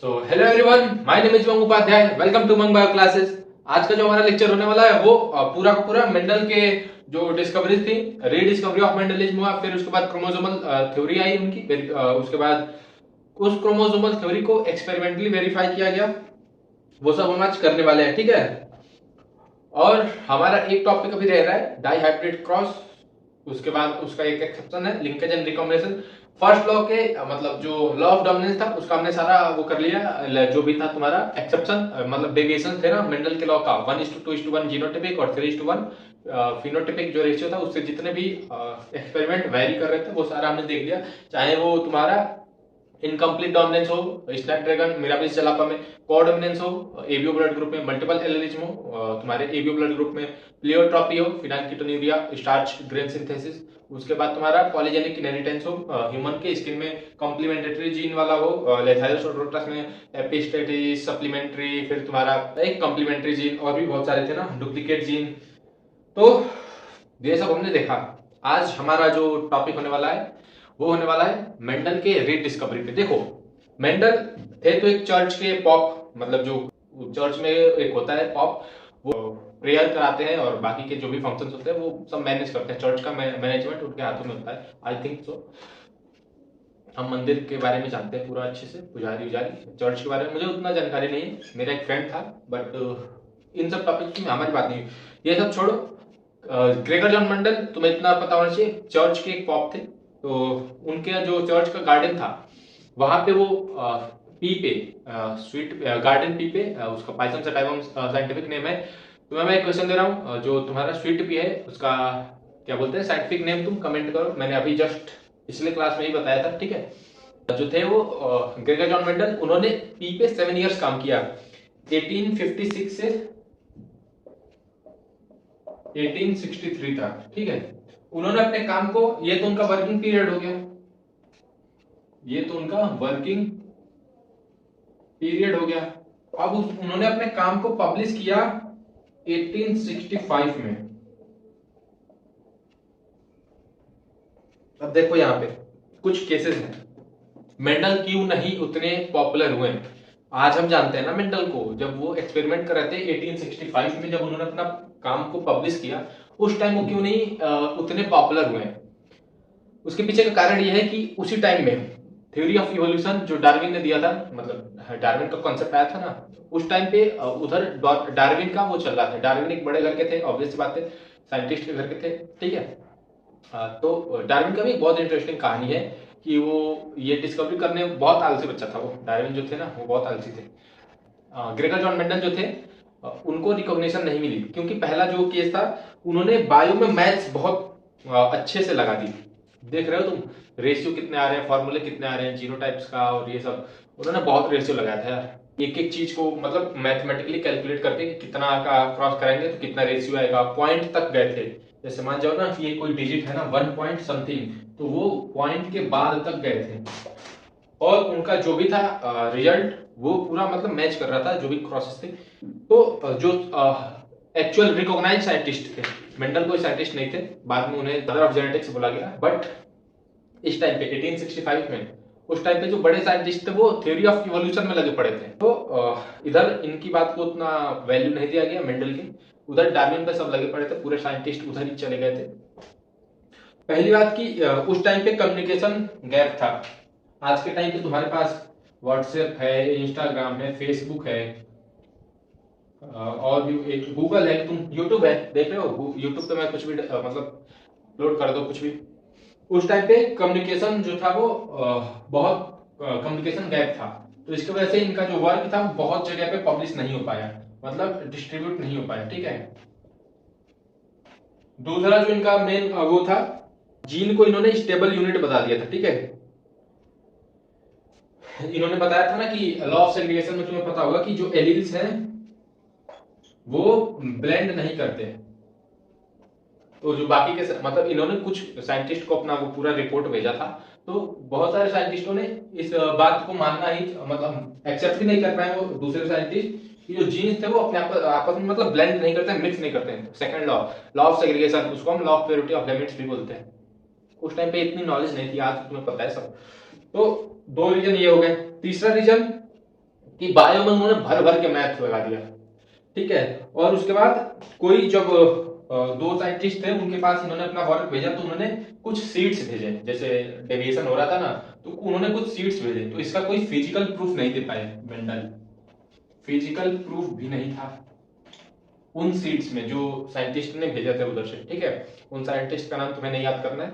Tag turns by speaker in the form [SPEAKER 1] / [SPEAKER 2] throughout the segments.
[SPEAKER 1] Hello everyone, my name is मंग Upadhyay. Welcome to मंग bio classes. आज का जो हमारा लेक्चर होने वाला है वो पूरा का पूरा मेंडल के जो डिस्कवरीज थी, रीडिस्कवरी ऑफ मेंडलिज्म हुआ, फिर उसके बाद क्रोमोसोमल थ्योरी आई उनकी, फिर उसके बाद उस क्रोमोसोमल थ्योरी को एक्सपेरिमेंटली वेरीफाई किया गया। वो सब हम आज करने वाले हैं, ठीक है। और हमारा एक टॉपिक अभी रह रहा है डाइहाइब्रिड क्रॉस। उसके बाद उसका एक एक्सेप्शन है linkage and recombination. First law के मतलब जो लॉ ऑफ डोमिनेंस था उसका हमने सारा वो कर लिया। जो भी था तुम्हारा एक्सेप्शन मतलब डेविएशन थे ना मेंडल के लॉ का, 1:2:1 जीनोटिपिक और 3:1 फिनोटिपिक जो रेशियो था, उससे जितने भी एक्सपेरिमेंट वेरी कर रहे थे वो सारा हमने देख लिया। चाहे वो तुम्हारा इनकम्प्लीट डोमिनेंस हो स्नैपड्रैगन मिराबिलिस जलापा में, कोडोमिनेंस हो एबीओ ब्लड ग्रुप में, मल्टीपल एलेलिज्म हो तुम्हारे एबीओ ब्लड ग्रुप में, प्लियोट्रॉपी हो फिनाइलकीटोन्यूरिया स्टार्च ग्रेन सिंथेसिस, उसके बाद तुम्हारा पॉलीजेनिक इनहेरिटेंस हो ह्यूमन के स्किन में, कॉम्प्लीमेंट्री जीन वाला हो लेथाइलोसोडोटस में, एपिस्टेटिस सप्लीमेंट्री, फिर तुम्हारा एक कॉम्प्लीमेंट्री जीन और भी बहुत सारे थे ना डुप्लीकेट जीन। तो ये सब हमने देखा। आज हमारा जो टॉपिक होने वाला है वो होने वाला है मेंडल के रीडिस्कवरी पे। देखो, मेंडल थे तो एक चर्च के पॉप, मतलब जो चर्च में एक होता है पॉप, वो प्रेयर कराते हैं और बाकी के जो भी फंक्शंस होते हैं वो सब मैनेज करते हैं। चर्च का मैनेजमेंट उनके हाथों में होता है, आई थिंक सो। हम मंदिर के बारे में जानते हैं पूरा अच्छे से, पुजारी उजारी। चर्च के बारे में मुझे उतना जानकारी नहीं है, मेरा एक फ्रेंड था, बट इन सब टॉपिक में हमारी बात नहीं हुई। ये सब छोड़ो। ग्रेगर जॉन मेंडल तुम्हें इतना पता होना चाहिए, चर्च के एक पॉप थे। तो उनके जो चर्च का गार्डन था वहां पे वो पीपे, स्वीट गार्डन पीपे, उसका पाइथन से टाइप साइंटिफिक नेम है। तुम्हें मैं एक क्वेश्चन दे रहा हूँ, जो तुम्हारा स्वीट पी है उसका क्या बोलते हैं साइंटिफिक नेम, तुम कमेंट करो। मैंने अभी जस्ट पिछले क्लास में ही बताया था, ठीक है। जो थे वो ग्रेगर जॉन मेंडल, उन्होंने पी पे 7 इयर्स काम किया, 1856 से 1863 तक, ठीक है। उन्होंने अपने काम को, ये तो उनका वर्किंग पीरियड हो गया, ये तो उनका वर्किंग पीरियड हो गया। अब उन्होंने अपने काम को पब्लिश किया 1865 में। अब देखो यहाँ पे कुछ केसेस हैं, मेंडल क्यों नहीं उतने पॉपुलर हुए। आज हम जानते हैं ना मेंडल को, जब वो एक्सपेरिमेंट कर रहे थे 1865 में, जब उन्होंने अपना काम को पब्लिश किया, उस टाइम वो क्यों नहीं उतने पॉपुलर हुए। उसके पीछे का कारण यह है कि उसी टाइम में थ्योरी ऑफ इवोल्यूशन जो डार्विन ने दिया था, मतलब डार्विन का कॉन्सेप्ट आया था ना, उस टाइम पे उधर डार्विन का वो चल रहा था। डार्विन एक बड़े घर के थे, ऑब्वियस बात है, साइंटिस्ट के घर के थे, ठीक है। तो डार्विन का भी एक बहुत इंटरेस्टिंग कहानी है कि वो ये डिस्कवरी करने बहुत आलसी बच्चा था वो। डार्विन जो थे ना वो बहुत आलसी थे। ग्रेगर जॉन मेंडल जो थे उनको रिकॉग्निशन नहीं मिली, क्योंकि पहला जो केस था, उन्होंने बायो में मैथ्स बहुत अच्छे से लगा दी। देख रहे हो तुम, रेशियो कितने आ रहे हैं, फॉर्मूले कितने आ रहे हैं जीनोटाइप्स का, और ये सब उन्होंने बहुत रेशियो लगाया था यार। एक एक चीज को मतलब मैथमेटिकली कैलकुलेट करके कितना का क्रॉस कराएंगे तो कितना रेशियो आएगा, पॉइंट तक गए थे। जैसे मान जाओ ना कि ये कोई डिजिट है ना 1 पॉइंट समथिंग, तो वो पॉइंट के बाद तक गए थे। और उनका जो भी था रिजल्ट वो पूरा मतलब मैच कर रहा था जो भी क्रॉसेस थे। तो जो एक्चुअल रिकॉग्नाइज्ड साइंटिस्ट थे, मेंडल कोई साइंटिस्ट नहीं थे, बाद में उन्हें फादर ऑफ जेनेटिक्स बोला गया, बट इस टाइम पे 1865 में उस टाइम पे जो बड़े साइंटिस्ट थे वो थ्योरी ऑफ इवोल्यूशन में लगे पड़े थे। तो इधर इनकी बात को उतना वैल्यू नहीं दिया गया मेंडल की, उधर डार्विन पे सब लगे पड़े थे, पूरे साइंटिस्ट उधर ही चले गए थे। पहली बात की उस टाइम पे कम्युनिकेशन गैप था। आज के टाइम पे तुम्हारे पास व्हाट्सएप है, इंस्टाग्राम है, फेसबुक है, और भी एक गूगल है, तुम यूट्यूब है, देख रहे हो यूट्यूब पे मैं कुछ भी मतलब अपलोड कर दो कुछ भी। उस टाइम पे कम्युनिकेशन जो था वो बहुत कम्युनिकेशन गैप था, तो इसकी वजह से इनका जो वर्क था वो बहुत जगह पे पब्लिश नहीं हो पाया, मतलब डिस्ट्रीब्यूट नहीं हो पाया, ठीक है। दूसरा जो इनका मेन वो था, जीन को इन्होंने स्टेबल यूनिट बता दिया था, ठीक है। इन्होंने बताया था ना कि लॉ ऑफ सेग्रीगेशन में तुम्हें पता होगा कि जो एलील्स हैं वो ब्लेंड नहीं करते। तो जो बाकी के मतलब इन्होंने कुछ साइंटिस्ट को अपना वो पूरा रिपोर्ट भेजा था, तो बहुत सारे साइंटिस्टों ने इस बात को मानना ही मतलब एक्सेप्ट ही नहीं कर पाए वो दूसरे साइंटिस्ट कि जो जीन्स थे वो अपने आपस में मतलब ब्लेंड नहीं करते, मिक्स नहीं करते हैं। Second law, law of segregation, उसको हम law of purity of limits भी बोलते हैं। उस टाइम पे इतनी नॉलेज नहीं थी, आज तुम्हें पता है सब। तो दो रीजन ये हो गए। तीसरा रीजन कि बायो में उन्होंने भर भर के मैथ लगा दिया, ठीक है। और उसके बाद कोई जब दो साइंटिस्ट थे उनके पास इन्होंने अपना वर्क भेजा तो उन्होंने कुछ सीड्स भेजे, जैसे डेविएशन हो रहा था ना, तो उन्होंने कुछ सीड्स भेजे, तो इसका कोई फिजिकल प्रूफ नहीं दे पाए मेंडल, फिजिकल प्रूफ भी नहीं था उन सीड्स में जो साइंटिस्ट ने भेजा थे उधर से, ठीक है। उन साइंटिस्ट का नाम तुम्हें नहीं याद करना है।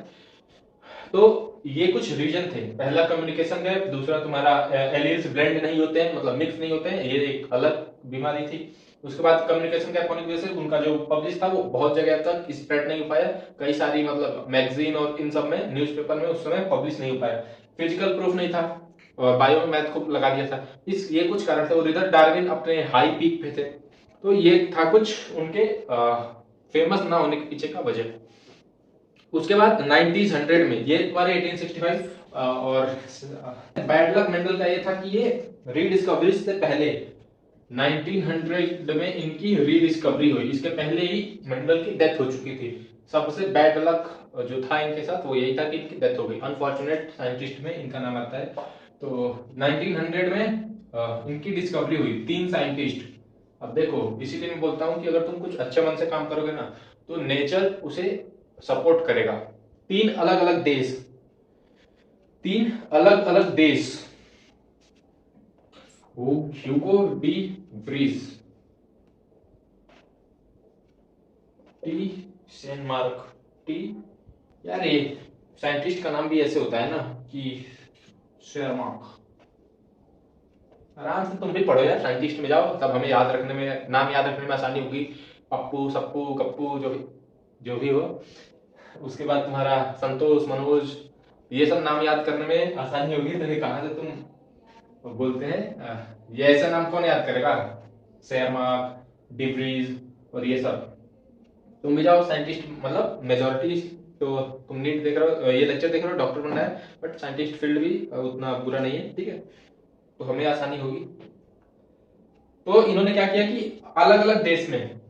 [SPEAKER 1] तो ये कुछ रीजन थे, पहला कम्युनिकेशन गैप, दूसरा तुम्हारा एलील्स ब्लेंड नहीं होते हैं, मतलब मिक्स नहीं होते हैं, ये एक अलग बीमारी थी। उसके बाद कम्युनिकेशन गैप होने की वजह से उनका जो पब्लिश था वो बहुत जगह तक स्प्रेड नहीं हो पाया, कई सारी मतलब मैगजीन और इन सब में, न्यूज़पेपर में उस समय पब्लिश नहीं हो पाया, फिजिकल प्रूफ नहीं था, और बायो में मैथ को लगा दिया था, इस ये कुछ कारण थे। और इधर डार्विन अपने हाई पीक पे थे, तो ये था कुछ उनके फेमस ना होने के पीछे का वजह। उसके बाद 1900 में ये तुम्हारे 1865 और बैड लक मेंडल का ये था कि ये रीडिस्कवरीज से पहले 1900 में इनकी रीडिस्कवरी हुई, इसके पहले ही मेंडल की डेथ हो चुकी थी। सबसे बैड लक जो था इनके साथ वो यही था कि इनकी डेथ हो गई, अनफॉर्चुनेट साइंटिस्ट में इनका नाम आता है। तो 1900 में इनकी डिस्कवरी हुई, 3 साइंटिस्ट। अब देखो इसीलिए मैं बोलता हूँ कि अगर तुम कुछ अच्छे मन से काम करोगे ना तो नेचर उसे सपोर्ट करेगा। 3 अलग अलग देश, 3 अलग अलग देश, ह्यूगो डी ब्रीज, टी सेनमार्क, टी, यार ये साइंटिस्ट का नाम भी ऐसे होता है ना कि शेरमार्क। आराम से तुम भी पढ़ो यार, साइंटिस्ट में जाओ, तब हमें याद रखने में, नाम याद रखने में आसानी होगी। पप्पू, सप्पू, कप्पू, जो भी हो। उसके बाद तुम्हारा संतोष, मनोज, ये सब नाम याद करने में आसानी होगी। तो ये कहाँ से तुम बोलते हैं, ये ऐसा नाम कौन याद करेगा, शेरमार्क, डिब्रीज और ये सब। तुम भी जाओ साइंटिस्ट, मतलब मेजोरिटी, तो तुम नीट देख रहे हो, ये लेक्चर देख रहे हो, डॉक्टर बनना है, बट साइंटिस्ट फील्ड भी उतना बुरा नहीं है, ठीक है, तो हमें आसानी होगी। तो इन्होंने क्या किया कि अलग अलग देश में,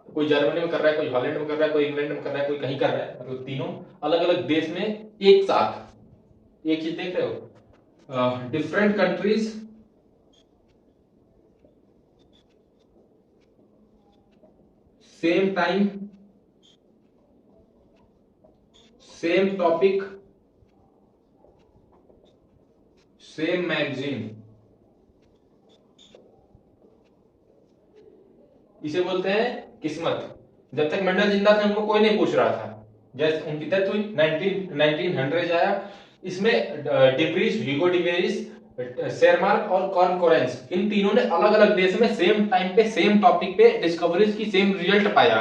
[SPEAKER 1] कोई जर्मनी में कर रहा है, कोई हॉलैंड में कर रहा है, कोई इंग्लैंड में कर रहा है, कोई कहीं कर रहा है, मतलब तीनों अलग अलग देश में एक साथ एक चीज देख रहे हो, different countries, same time, same topic, same magazine, इसे बोलते हैं किस्मत। जब तक मेंडल जिंदा थे उनको कोई नहीं पूछ रहा था, जैसे उनकी डेथ हुई 1900 आया, इसमें डिब्रीज, ह्यूगो डिब्रीज, शेरमार्क और कॉर्नकोरेंस, इन तीनों ने अलग अलग देश में सेम टाइम पे सेम टॉपिक पे डिस्कवरीज की सेम रिजल्ट पाया।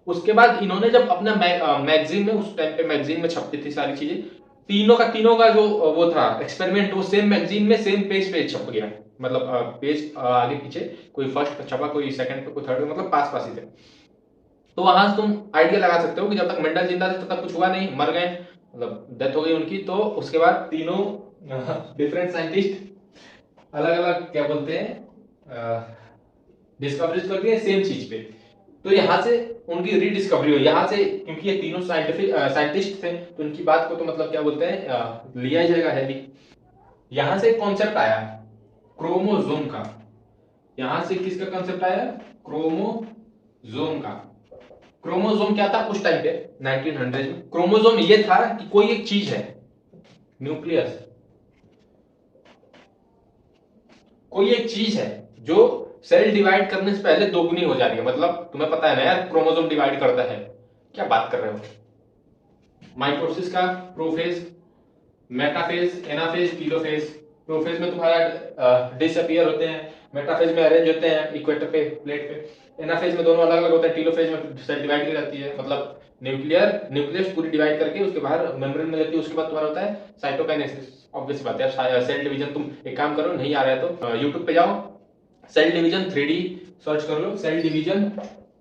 [SPEAKER 1] उसके बाद इन्होंने जब अपना मैगजीन में, उस टाइम पे मैगजीन में छपती थी सारी चीजें, तीनों का जो वो था एक्सपेरिमेंट, वो सेम मैगजीन में सेम पेज पे छप गया, मतलब पेज आगे पीछे, कोई फर्स्ट पे छपा, कोई सेकंड पे, कोई थर्ड पे, मतलब पास पास ही थे। तो वहां से तुम आइडिया लगा सकते हो कि जब तक मेंडल जिंदा थे तब तक कुछ हुआ नहीं, मर गए, मतलब डेथ हो गई उनकी। तो उसके बाद तीनों डिफरेंट साइंटिस्ट अलग अलग क्या बोलते हैं डिस्कवरीज करती है सेम चीज पे, तो यहाँ से उनकी रीडिस्कवरी हुई। यहाँ से क्योंकि ये तीनों साइंटिस्ट थे तो इनकी बात को तो मतलब क्या बोलते हैं लिया जाएगा हैवी। यहाँ से कॉन्सेप्ट आया क्रोमोजोम का, यहाँ से किसका कॉन्सेप्ट आया, क्रोमोजोम का। क्रोमोजोम क्या था उस टाइम पे 1900 में, क्रोमोजोम ये था कि कोई एक चीज है, न्यूक्लियस, कोई एक चीज है जो सेल डिवाइड करने से पहले दोगुनी हो जा रही है। मतलब तुम्हें पता है ना यार क्रोमोजोम डिवाइड करता है, क्या बात कर रहे हो। माइटोसिस का prophase, metaphase, anaphase, telophase. Prophase में तुम्हारा डिसअपियर होते हैं, मेटाफेज में अरेंज होते हैं इक्वेटर पे, प्लेट पे। एनाफेज में दोनों अलग अलग होते हैं, टीलोफेज में सेल डिवाइड की जाती है, मतलब न्यूक्लियस पूरी डिवाइड करके उसके बाहर मेम्ब्रेन में जाती है। उसके बाद तुम्हारा होता है साइटोकाइनेसिस, ऑब्वियस बात है, सेल डिवीजन। तुम एक काम करो, नहीं आ रहा है तो यूट्यूब पे जाओ, सेल डिवीजन 3D सर्च कर लो, सेल डिवीजन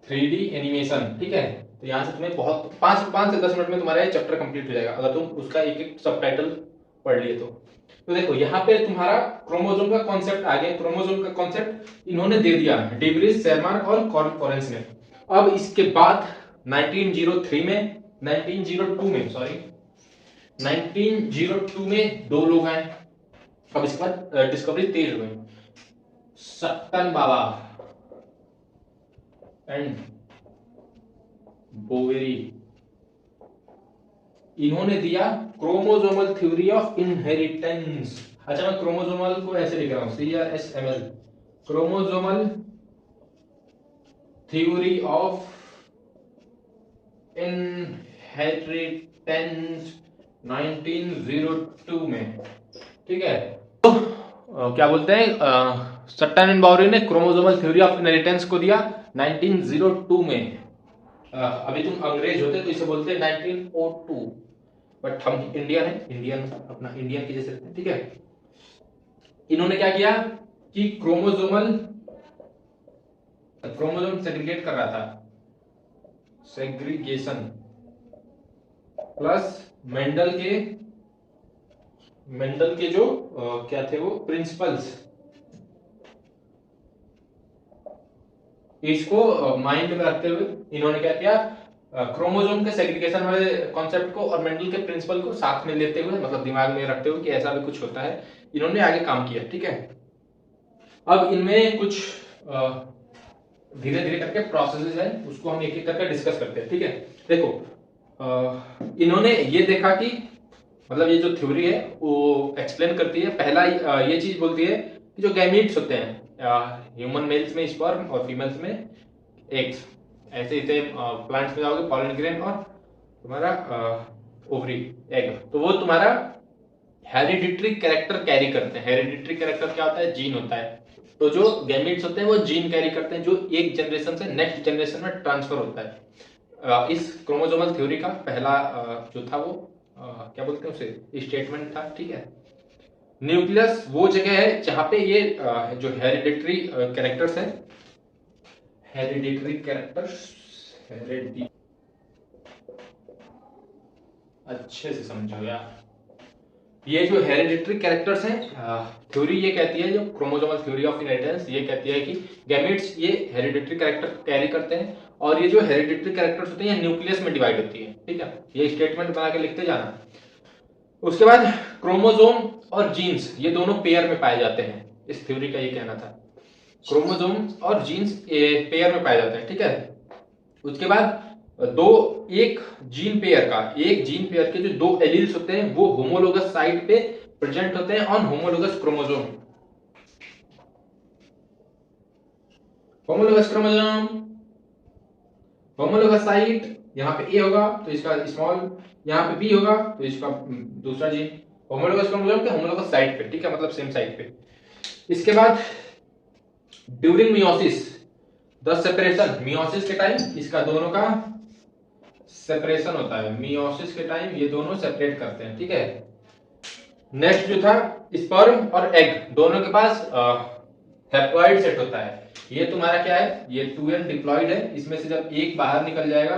[SPEAKER 1] 3D एनिमेशन, ठीक है। तो यहाँ से तुम्हें बहुत 5 से 10 मिनट में तुम्हारा ये चैप्टर कंप्लीट हो जाएगा, अगर तुम उसका एक एक सबटाइटल पढ़ लिए तो देखो यहाँ पे तुम्हारा क्रोमोजोम का कॉन्सेप्ट आ गया। क्रोमोजोम का कॉन्सेप्ट इन्होंने दे दिया डिब्रीज, शेरमार्क और कॉर्नकोरेंस ने। अब इसके बाद 1902 में 2 लोग आए। अब इसके बाद डिस्कवरी तेज हो गई। सट्टन बाबा एंड बोवेरी, इन्होंने दिया क्रोमोसोमल थ्योरी ऑफ इनहेरिटेंस। अच्छा, मैं क्रोमोसोमल को ऐसे लिख रहा हूं, CRSML, chromosomal theory of inheritance 1902 में। ठीक है, तो क्या बोलते हैं, सट्टन एंड बाउरी ने क्रोमोसोमल थ्योरी ऑफ इनहेरिटेंस को दिया 1902 में। अभी तुम अंग्रेज होते तो इसे बोलते 1902, बट हम इंडियन है, इंडियन अपना इंडियन के जैसे रहते हैं। ठीक है, इन्होंने क्या किया कि क्रोमोसोम सेग्रीगेट कर रहा था, सेग्रीगेशन, प्लस मेंडल के जो क्या थे वो प्रिंसिपल्स, इसको माइंड में रखते हुए इन्होंने क्या किया, क्रोमोसोम के सेग्रीगेशन वाले कॉन्सेप्ट को और मेंडल के प्रिंसिपल को साथ में लेते हुए, मतलब दिमाग में रखते हुए कि ऐसा भी कुछ होता है, इन्होंने आगे काम किया। ठीक है, अब इनमें कुछ धीरे धीरे करके प्रोसेसेस हैं, उसको हम एक एक करके डिस्कस करते हैं। ठीक है, देखो, इन्होंने ये देखा कि मतलब ये जो थ्योरी है वो एक्सप्लेन करती है, पहला ये चीज बोलती है कि जो गैमीट्स होते हैं, ह्यूमन मेल्स में स्पर्म और फीमेल्स में एग्स, ऐसे ही प्लांट्स में जाओगे पॉलन ग्रेन और तुम्हारा ओवरी एग, तो वो तुम्हारा हेरिडिटरी कैरेक्टर कैरी करते हैं। हेरिडिटरी कैरेक्टर क्या होता है, जीन होता है। तो जो गैमीट्स होते हैं वो जीन कैरी करते हैं, जो एक जनरेशन से नेक्स्ट जनरेशन में ट्रांसफर होता है। इस क्रोमोसोमल थ्योरी का पहला जो था वो क्या बोलते हैं उसे, स्टेटमेंट था। ठीक है, न्यूक्लियस वो जगह है जहां पे ये जो हेरिडिटरी कैरेक्टर्स है, हेरिडिटरी कैरेक्टर्स, अच्छे से समझो यार, ये जो हेरिडिटरी कैरेक्टर्स हैं, थ्योरी ये कहती है, जो क्रोमोसोमल थ्योरी ऑफ इनहेरिटेंस ये कहती है कि गैमेट्स ये हेरिडिटरी कैरेक्टर कैरी करते हैं, और ये जो हेरिडिटरी कैरेक्टर्स होते हैं ये न्यूक्लियस में डिवाइड होती है। ठीक है, ये स्टेटमेंट बना के लिखते जाना। उसके बाद क्रोमोसोम और जीन्स ये दोनों पेयर में पाए जाते हैं, इस थ्योरी का ये कहना था, क्रोमोसोम और जीन्स पेयर में पाए जाते हैं। ठीक है, उसके बाद एक जीन पेयर के जो दो एलील्स होते हैं वो होमोलोगस साइट पे प्रेजेंट होते हैं on homologous chromosome. Homologous site, यहाँ पे ए होगा तो इसका स्मॉल, यहाँ पे बी होगा तो इसका दूसरा जीन, होमोलोगस क्रोमोसोम के होमोलोगस साइट पे। ठीक है, मतलब सेम साइट पे। इसके बाद during meiosis the separation, meiosis के टाइम इसका दोनों का सेपरेशन होता है, मियोसिस के टाइम ये दोनों सेपरेट करते हैं। ठीक है, नेक्स्ट जो था स्पर्म और एग दोनों के पास हैप्लॉइड सेट होता है। ये तुम्हारा क्या है, ये 2n डिप्लॉइड है, इसमें से जब एक बाहर निकल जाएगा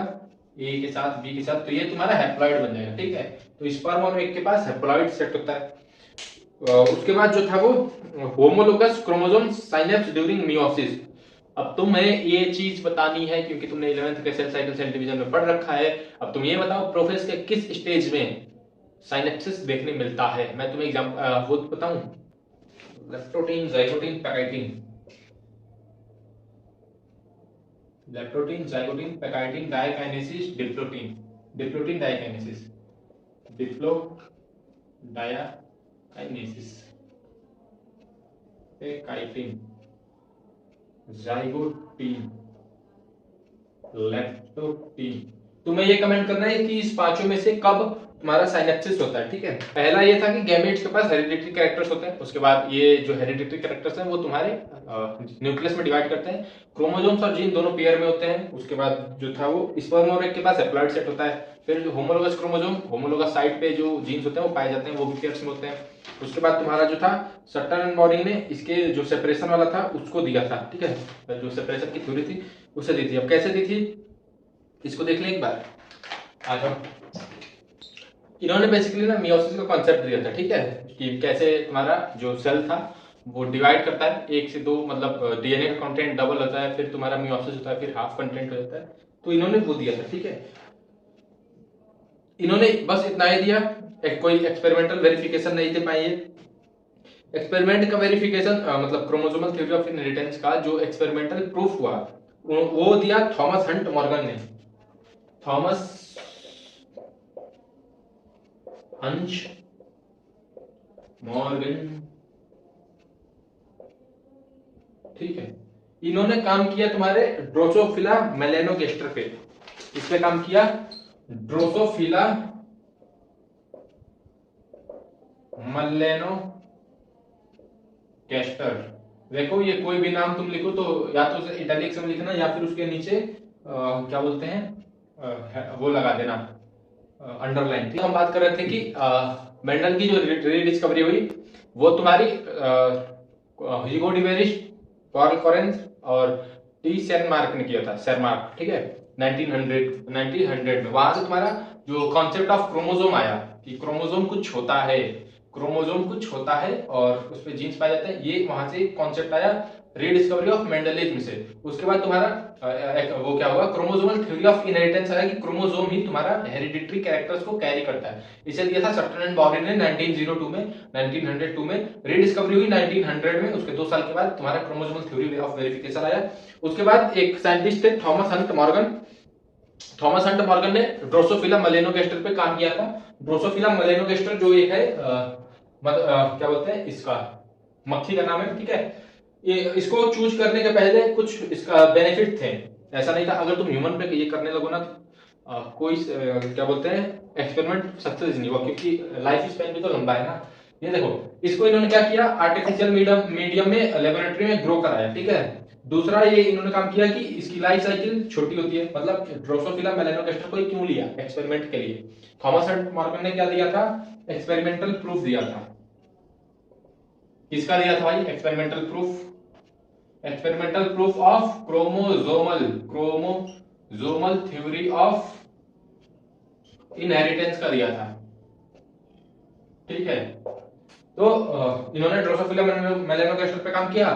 [SPEAKER 1] ए के साथ बी के साथ तो ये तुम्हारा हैप्लॉइड बन जाएगा। ठीक है, तो स्पर्म और एग के पास हैप्लॉइड सेट होता है। उसके बाद जो था वो homologous chromosome synapse during meiosis. अब तुम्हें ये चीज बतानी है क्योंकि तुमने 11th के सेल साइकिल सेल डिवीजन में पढ़ रखा है। अब तुम ये बताओ प्रोफेस के किस स्टेज में साइनेप्सिस देखने मिलता है। मैं तुम्हें एग्जांपल वो बताऊं, leptotene, zygotene, pachytene, leptotene, zygotene, pachytene, diakinesis, diplotene, diplotene diakinesis, diplo diakinesis, pachytene, zygotene, leptotene. तुम्हें ये कमेंट करना है कि इस पांचों में से कब तुम्हारा साइनेप्सिस होता है। ठीक है, पहला ये था कि गैमेट्स के पास हेरिडिटरी कैरेक्टर्स होते हैं। उसके बाद ये जो हेरिडिटरी कैरेक्टर्स हैं वो तुम्हारे न्यूक्लियस में डिवाइड करते हैं। क्रोमोसोम्स और जीन दोनों पेयर में होते हैं। उसके बाद जो था वो स्पर्म और एग के पास हैप्लॉइड सेट होता है। फिर जो होमोलोगस क्रोमोसोम, होमोलोगस साइड पे जो जीन्स होते हैं वो पाए जाते हैं, वो भी पेयर्स में होते हैं। उसके बाद तुम्हारा जो था सट्टन एंड बॉरिंग ने इसके जो सेपरेशन वाला था उसको दिया था। ठीक है, जो सेपरेशन की थ्योरी थी उसे दी थी। अब कैसे दी थी इसको देख लें एक बार। आ जाओ, इन्होंने बेसिकली ना मियोसिस का कॉन्सेप्ट दिया था। ठीक है, कि कैसे तुम्हारा जो सेल था वो डिवाइड करता है, एक से दो, मतलब डीएनए का कंटेंट डबल होता है, फिर तुम्हारा मियोसिस होता है, फिर हाफ कंटेंट हो जाता है। तो इन्होंने वो दिया था। ठीक है, इन्होंने बस इतना ही दिया, कोई एक्सपेरिमेंटल वेरिफिकेशन नहीं दे पाई है। एक्सपेरिमेंट का वेरिफिकेशन मतलब क्रोमोसोमल थ्योरी ऑफ इनहेरिटेंस का जो एक्सपेरिमेंटल प्रूफ हुआ वो दिया थॉमस हंट मॉर्गन ने। थॉमस हंट मॉर्गन, ठीक है। इन्होंने काम किया तुम्हारे ड्रोसोफिला मेलेनोगेस्टर पे। इस पे काम किया ड्रोसोफिला मेलेनोगेस्टर। देखो ये कोई भी नाम तुम लिखो तो या तो उसे इटैलिक्स में लिखना या फिर उसके नीचे क्या बोलते हैं वो लगा देना अंडरलाइन। हम बात कर रहे थे कि मेंडल की जो रीडिस्कवरी हुई वो तुम्हारी ह्यूगो डिवेरिश, कार्ल कोरेंज और टी सेनमार्क ने किया था, सेनमार्क, ठीक है, 1900 में। वहां से तुम्हारा जो कॉन्सेप्ट ऑफ क्रोमोसोम आया कि क्रोमोसोम कुछ होता है, क्रोमोसोम कुछ होता है और उसमें जीन्स पाए जाते हैं, ये वहां से कॉन्सेप्ट आया रीडिस्कवरी ऑफ मेंडलिज्म से। उसके बाद तुम्हारा वो क्या हुआ, क्रोमोसोमल थ्योरी ऑफ इनहेरिटेंस आया कि क्रोमोसोम ही तुम्हारा हेरिडिटरी कैरेक्टर्स को कैरी करता है। इसे दिया था सटन एंड बॉरी ने 1902 में रीडिस्कवरी हुई 1900 में। उसके 2 साल के बाद तुम्हारा क्रोमोसोमल थ्योरी ऑफ वेरिफिकेशन आया। उसके बाद एक साइंटिस्ट थे Thomas Hunt Morgan. Thomas Hunt Morgan ने ड्रोसोफिला मेलेनोगेस्टर पे काम किया था। ड्रोसोफिला मेलेनोगेस्टर जो एक है क्या बोलते हैं इसका मक्खी का नाम है, ठीक है। ये इसको चूज करने के पहले कुछ इसका बेनिफिट थे। ऐसा नहीं था अगर तुम ह्यूमन पे ये करने लगो ना कोई क्या बोलते हैं एक्सपेरिमेंट सक्सेस नहीं हुआ, क्योंकि लाइफ स्पैन भी तो लंबा है ना। ये देखो इसको इन्होंने क्या किया, आर्टिफिशियल मीडियम में लेबोरेटरी में ग्रो कराया, ठीक है। दूसरा ये इन्होंने काम किया कि इसकी लाइफ साइकिल छोटी होती है, मतलब ड्रोसोफिला मेलेनोगेस्टर को क्यों लिया एक्सपेरिमेंट के लिए। थॉमस हंट मॉर्गन ने क्या दिया था, एक्सपेरिमेंटल प्रूफ दिया था। किसका दिया था भाई, experimental proof, experimental proof of chromosomal theory of inheritance का दिया था, ठीक है। तो इन्होंने ड्रोसोफिला मेलेनोगेस्टर पे काम किया,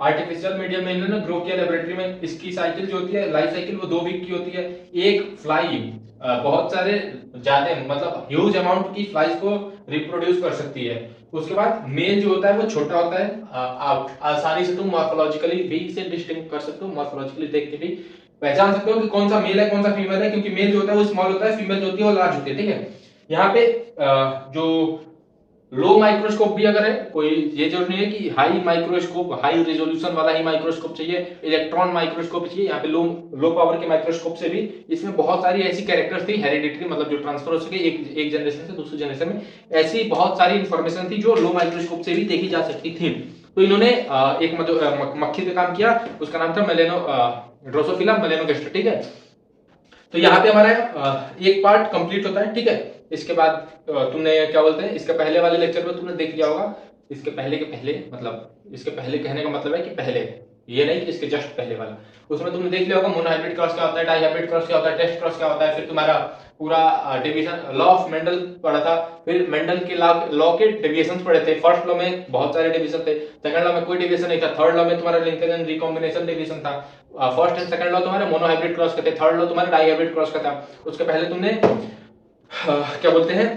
[SPEAKER 1] आर्टिफिशियल मीडियम में इन्होंने ग्रो किया लेबोरेटरी में। इसकी साइकिल जो होती है, लाइफ साइकिल, वो 2 वीक की होती है। एक फ्लाई बहुत सारे ज्यादा मतलब ह्यूज अमाउंट की फ्लाइज को रिप्रोड्यूस कर सकती है। उसके बाद मेल जो होता है वो छोटा होता है। आप आसानी से तुम मॉर्फोलॉजिकली भी इसे डिस्टिंग कर सकते हो, मॉर्फोलॉजिकली देख के भी पहचान सकते हो कि कौन सा मेल है कौन सा फीमेल है, क्योंकि मेल जो होता है वो स्मॉल होता है, फीमेल जो होती है वो लार्ज होती है, ठीक है। यहाँ पे जो लो माइक्रोस्कोप भी अगर है कोई, ये जरूरी नहीं है कि हाई माइक्रोस्कोप, हाई रेजोल्यूशन वाला ही माइक्रोस्कोप चाहिए, इलेक्ट्रॉन माइक्रोस्कोप चाहिए। यहाँ पे लो पावर के माइक्रोस्कोप से भी इसमें बहुत सारी ऐसी कैरेक्टर्स थी हेरिडिटरी, मतलब जो ट्रांसफर हो सके एक जनरेशन से दूसरी जनरेशन में, ऐसी बहुत सारी इंफॉर्मेशन थी जो लो माइक्रोस्कोप से भी देखी जा सकती थी। तो इन्होंने एक मक्खी पे काम किया, उसका नाम था ड्रोसोफिला मेलेनोगेस्टर, ठीक है। तो यहाँ पे हमारा एक पार्ट कंप्लीट होता है, ठीक है। इसके बाद तुमने क्या बोलते हैं, इसके पहले वाले लेक्चर में तुमने देख लिया होगा, इसके पहले के पहले, मतलब इसके पहले कहने का मतलब है कि पहले, ये नहीं कि इसके जस्ट पहले वाला, उसमें तुमने देख लिया होगा मोनोहाइब्रिड क्रॉस क्या होता है, डाइहाइब्रिड क्रॉस क्या होता है, टेस्ट क्रॉस क्या होता है। फिर तुम्हारा पूरा डिवीजन लॉ ऑफ मेंडल पढ़ा था, फिर मेंडल के लॉ के डेविएशंस पढ़े थे। फर्स्ट लॉ में बहुत सारे डेविएशन थे, सेकंड लॉ में कोई डेविएशन नहीं था, थर्ड लॉ में तुम्हारा लिंकेज एंड रिकॉम्बिनेशन डेविएशन था। फर्स्ट एंड सेकंड लॉ तुम्हारे मोनोहाइब्रिड क्रॉस का थे, थर्ड लॉ तुम्हारा डाइहाइब्रिड क्रॉस का था। उसके पहले तुमने क्या बोलते हैं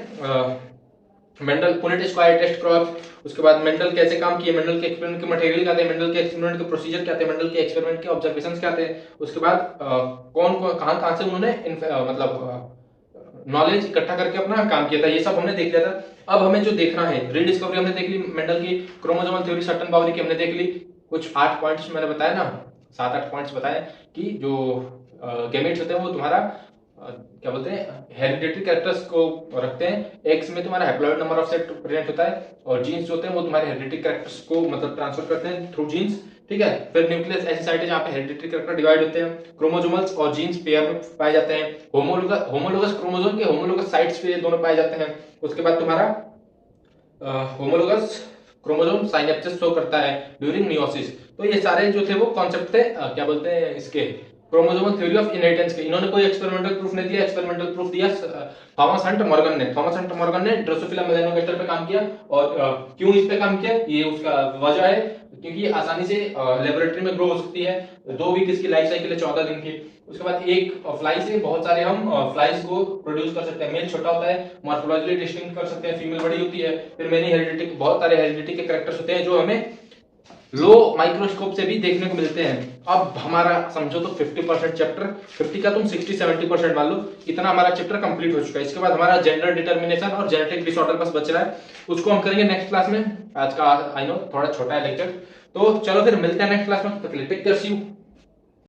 [SPEAKER 1] Mendel Punnett square test cross. उसके बाद मेंडल कैसे काम किए, मेंडल के एक्सपेरिमेंट के मटेरियल क्या थे, मेंडल के एक्सपेरिमेंट के प्रोसीजर क्या थे, मेंडल के एक्सपेरिमेंट के ऑब्जर्वेशंस क्या थे। उसके बाद कौन कौन कहां से उन्होंने मतलब नॉलेज इकट्ठा करके अपना काम किया था, ये सब हमने देख लिया था। अब हमें जो देखना है, रीडिस्कवरी हमने देख ली मेंडल की, क्रोमोसोमल थ्योरी सटन बाउरी की हमने देख ली। कुछ 8 पॉइंट्स मैंने बताया ना, 7-8 पॉइंट्स बताए कि जो गैमेट्स होते हैं वो तुम्हारा क्या बोलते हैं हेरिडिटरी कैरेक्टर्स को रखते हैं। एक्स में तुम्हारा haploid number of set present होता है, और जीन्स जो होते हैं वो तुम्हारे हेरिडिटरी कैरेक्टर्स को मतलब ट्रांसफर करते हैं थ्रू जीन्स, ठीक है। फिर न्यूक्लियस ऐसी साइट है जहां पे हेरिडिटरी कैरेक्टर डिवाइड होते हैं, क्रोमोसोमल्स और जीन्स पेयर में पाए जाते हैं, होमोलोगस क्रोमोसोम के होमोलोगस साइट्स पे ये दोनों पाए जाते हैं। उसके बाद तुम्हारा होमोलोगस क्रोमोसोम साइनेप्सिस शो करता है ड्यूरिंग मियोसिस। तो ये सारे जो थे वो कॉन्सेप्ट थे क्या बोलते हैं इसके क्रोमोसोमल थ्योरी ऑफ इनहेरिटेंस के। इन्होंने कोई एक्सपेरिमेंटल प्रूफ नहीं दिया, एक्सपेरिमेंटल प्रूफ दिया थॉमस हंट मॉर्गन ने। थॉमस हंट मॉर्गन ने ड्रोसोफिला मेलेनोगेस्टर पे काम किया, और क्यों इस पे काम किया, ये उसका वजह है क्योंकि ये आसानी से लेबोरेटरी में ग्रो हो सकती है। 2 वीक इसकी लाइफ साइकिल है, 14 दिन की। उसके बाद एक फ्लाई से बहुत सारे हम फ्लाइज को प्रोड्यूस कर सकते हैं। मेल छोटा होता है, मॉर्फोलॉजिकली डिस्टिंक्ट कर सकते हैं, फीमेल बड़ी होती है। फिर मेनी हेरिडिटी, बहुत सारे हेरिडिटी के कैरेक्टर्स होते हैं जो हमें लो माइक्रोस्कोप से भी देखने को मिलते हैं। अब हमारा समझो तो 50% चैप्टर, 50 का तुम 60-70% मान लो, इतना हमारा चैप्टर कंप्लीट हो चुका है। इसके बाद हमारा जेंडर डिटर्मिनेशन और जेनेटिक डिसऑर्डर बस बच रहा है, उसको हम करेंगे नेक्स्ट क्लास में। आज का आई नो थोड़ा छोटा है लेक्चर, तो चलो फिर मिलते हैं नेक्स्ट क्लास में। तब तक के लिए टेक केयर, सी यू।